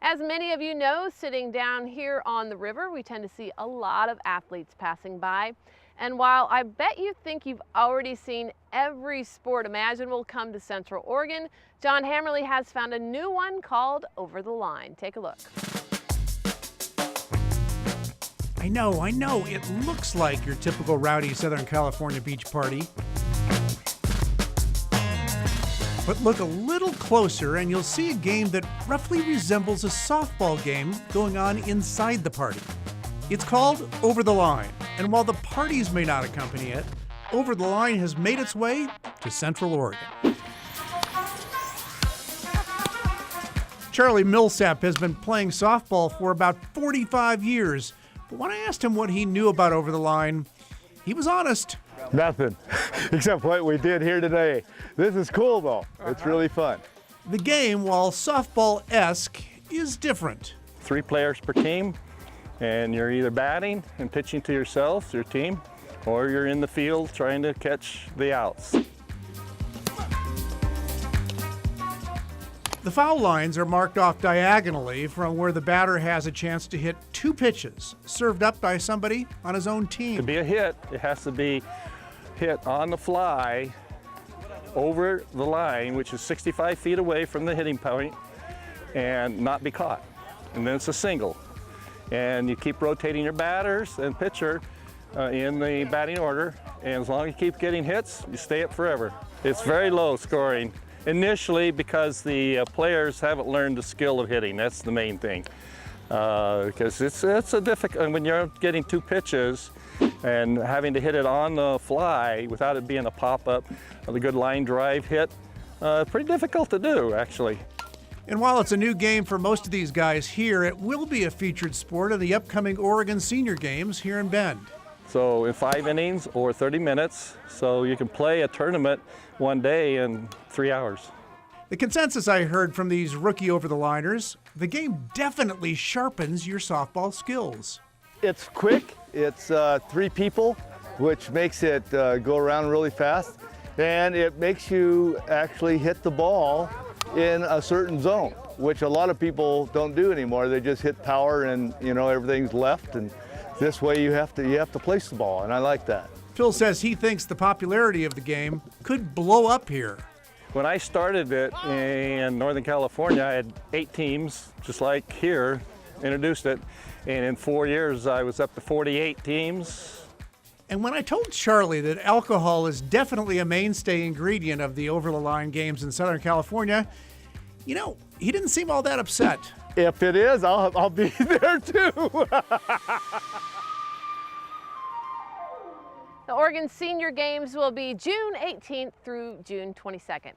As many of you know, sitting down here on the river, we tend to see a lot of athletes passing by. And while I bet you think you've already seen every sport imaginable come to Central Oregon, John Hammarley has found a new one called Over the Line. Take a look. I know. It looks like your typical rowdy Southern California beach party. But look a little closer and you'll see a game that roughly resembles a softball game going on inside the party. It's called Over the Line, and while the parties may not accompany it, Over the Line has made its way to Central Oregon. Charlie Millsap has been playing softball for about 45 years, but when I asked him what he knew about Over the Line, he was honest. Nothing, except what we did here today. This is cool though. It's really fun. The game, while softball-esque, is different. 3 players per team, and you're either batting and pitching to yourself, your team, or you're in the field trying to catch the outs. The foul lines are marked off diagonally from where the batter has a chance to hit 2 pitches, served up by somebody on his own team. To be a hit, it has to be hit on the fly over the line, which is 65 feet away from the hitting point, and not be caught. And then it's a single. And you keep rotating your batters and pitcher in the batting order, and as long as you keep getting hits, you stay up forever. It's very low scoring initially because the players haven't learned the skill of hitting. That's the main thing. Because it's a difficult, when you're getting 2 pitches and having to hit it on the fly without it being a pop-up, a good line drive hit, pretty difficult to do, actually. And while it's a new game for most of these guys here, it will be a featured sport in the upcoming Oregon Senior Games here in Bend. So in 5 innings or 30 minutes, so you can play a tournament one day in 3 hours. The consensus I heard from these rookie over-the-liners, the game definitely sharpens your softball skills. It's quick. It's 3 people, which makes it go around really fast, and it makes you actually hit the ball in a certain zone, which a lot of people don't do anymore. They just hit power and everything's left, and this way you have to place the ball, and I like that. Phil says he thinks the popularity of the game could blow up here. When I started it in Northern California, I had 8 teams, just like here, introduced it, and in 4 years I was up to 48 teams. And when I told Charlie that alcohol is definitely a mainstay ingredient of the over-the-line games in Southern California, he didn't seem all that upset. If it is, I'll be there too. The Oregon Senior Games will be June 18th through June 22nd.